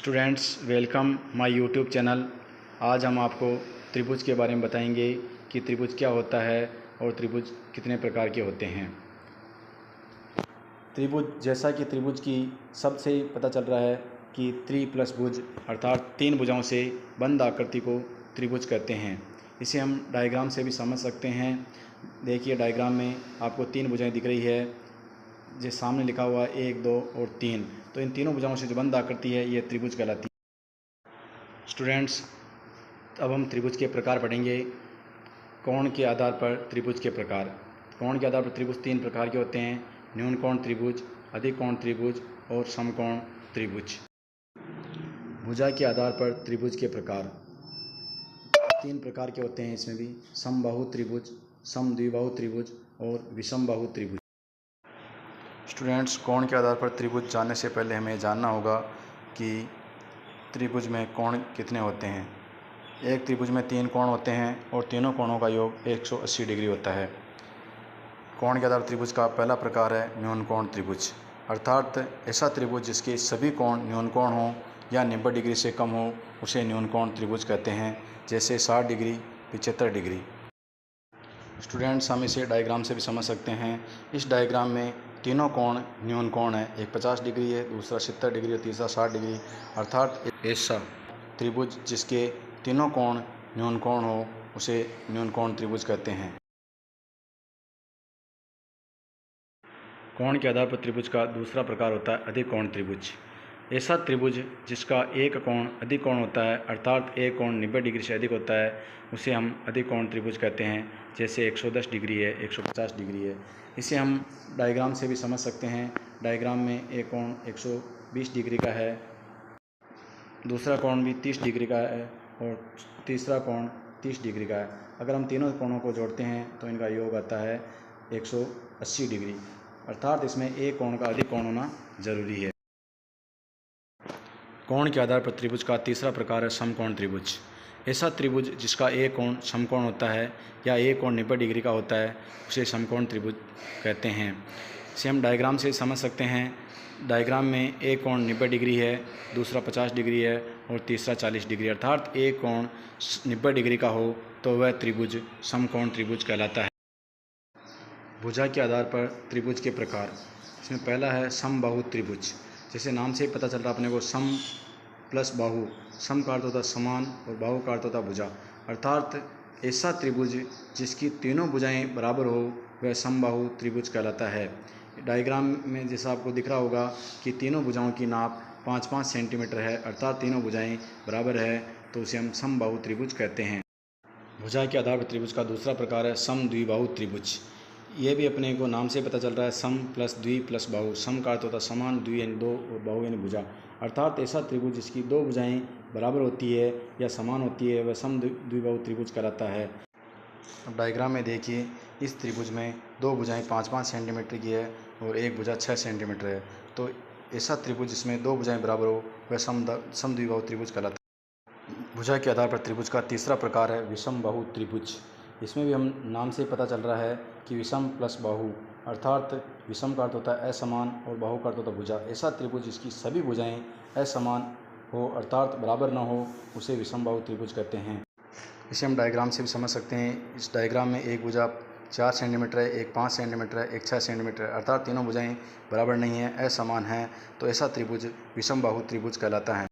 Students welcome my YouTube channel. आज हम आपको त्रिभुज के बारे में बताएंगे कि त्रिभुज क्या होता है और त्रिभुज कितने प्रकार के होते हैं। त्रिभुज, जैसा कि त्रिभुज की शब्द से ही पता चल रहा है कि त्रि प्लस भुज अर्थात तीन भुजाओं से बंद आकृति को त्रिभुज कहते हैं। इसे हम डायग्राम से भी समझ सकते हैं। देखिए डायग्राम में आपको तीन भुजाएं दिख रही है, जो सामने लिखा हुआ है 1, 2 और 3। तो इन तीनों भुजाओं से जो बंद आकृति है ये त्रिभुज कहलाती है। स्टूडेंट्स, अब हम त्रिभुज के प्रकार पढ़ेंगे। कोण के आधार पर त्रिभुज के प्रकार। कोण के आधार पर त्रिभुज तीन प्रकार के होते हैं: न्यून कोण त्रिभुज, अधिक कोण त्रिभुज और समकोण त्रिभुज। भुजा के आधार पर त्रिभुज के प्रकार तीन प्रकार के होते हैं। इसमें भी समबाहु त्रिभुज, समद्विबाहु त्रिभुज और विषमबाहु त्रिभुज। स्टूडेंट्स, कोण के आधार पर त्रिभुज जानने से पहले हमें जानना होगा कि त्रिभुज में कोण कितने होते हैं। एक त्रिभुज में तीन कोण होते हैं और तीनों कोणों का योग 180 डिग्री होता है। कोण के आधार पर त्रिभुज का पहला प्रकार है न्यून कोण त्रिभुज, अर्थात ऐसा त्रिभुज जिसके सभी कोण न्यून कोण हो या 90 डिग्री से कम हो उसे न्यून कोण त्रिभुज कहते हैं, जैसे 60 डिग्री, 75 डिग्री। स्टूडेंट्स, हम इसे डायग्राम से भी समझ सकते हैं। इस डायग्राम में तीनों कोण न्यून कोण है। एक 50 डिग्री है, दूसरा 70 डिग्री और तीसरा 60 डिग्री, अर्थात ऐसा त्रिभुज जिसके तीनों कोण न्यून कोण हो उसे न्यून कोण त्रिभुज कहते हैं। कोण के आधार पर त्रिभुज का दूसरा प्रकार होता है अधिक कोण त्रिभुज। ऐसा त्रिभुज जिसका एक कोण अधिक कोण होता है, अर्थात एक कोण 90 डिग्री से अधिक होता है, उसे हम अधिक कोण त्रिभुज कहते हैं, जैसे 110 डिग्री है, 150 डिग्री है। इसे हम डायग्राम से भी समझ सकते हैं। डायग्राम में एक कोण 120 डिग्री का है, दूसरा कोण भी 30 डिग्री का है और तीसरा कोण 30 डिग्री का है। अगर हम तीनों कोणों को जोड़ते हैं तो इनका योग आता है 180 डिग्री, अर्थात इसमें एक कोण का अधिक कोण होना जरूरी है। कोण के आधार पर त्रिभुज का तीसरा प्रकार है समकोण त्रिभुज। ऐसा त्रिभुज जिसका एक कोण समकोण होता है या एक कोण 90 डिग्री का होता है उसे समकोण त्रिभुज कहते हैं। इसे हम डायग्राम से समझ सकते हैं। डायग्राम में एक कोण 90 डिग्री है, दूसरा 50 डिग्री है और तीसरा 40 डिग्री, अर्थात एक कोण 90 डिग्री का हो तो वह त्रिभुज समकोण त्रिभुज कहलाता है। भुजा के आधार पर त्रिभुज के प्रकार। इसमें पहला है समबाहु त्रिभुज। जैसे नाम से ही पता चल रहा अपने को, सम प्लस बाहु। सम का अर्थ होता समान और बाहु का अर्थ होता भुजा, अर्थात ऐसा त्रिभुज जिसकी तीनों भुजाएं बराबर हो वह समबाहु त्रिभुज कहलाता है। डायग्राम में जैसा आपको दिख रहा होगा कि तीनों भुजाओं की नाप 5-5 सेंटीमीटर है, अर्थात तीनों भुजाएं बराबर है, तो उसे हम समबाहु त्रिभुज कहते हैं। भुजा के आधार पर त्रिभुज का दूसरा प्रकार है समद्विबाहु त्रिभुज। ये भी अपने को नाम से पता चल रहा है, सम प्लस द्वि प्लस बाहु। सम का अर्थ होता समान, द्वि यानी दो और बाहु यानी भुजा, अर्थात ऐसा त्रिभुज जिसकी दो भुजाएं बराबर होती है या समान होती है वह समद्विबाहु त्रिभुज कहलाता है। अब डायग्राम में देखिए, इस त्रिभुज में दो भुजाएं 5-5 सेंटीमीटर की है और एक भुजा 6 सेंटीमीटर है। तो ऐसा त्रिभुज जिसमें दो भुजाएं बराबर हो वह समद्विबाहु त्रिभुज कहलाता है। भुजा के आधार पर त्रिभुज का तीसरा प्रकार है विषमबाहु त्रिभुज। इसमें भी हम नाम से पता चल रहा है कि विषम प्लस बाहु, अर्थात विषम का अर्थ होता है असमान और बाहु का अर्थ होता है भुजा। ऐसा त्रिभुज जिसकी सभी भुजाएं असमान हो अर्थात बराबर न हो उसे विषमबाहु त्रिभुज कहते हैं। इसे हम डायग्राम से भी समझ सकते हैं। इस डायग्राम में एक भुजा 4 सेंटीमीटर है, एक 5 सेंटीमीटर है, एक 6 सेंटीमीटर है, अर्थात तीनों भुजाएं बराबर नहीं हैं, असमान हैं, तो ऐसा त्रिभुज विषमबाहु त्रिभुज कहलाता है।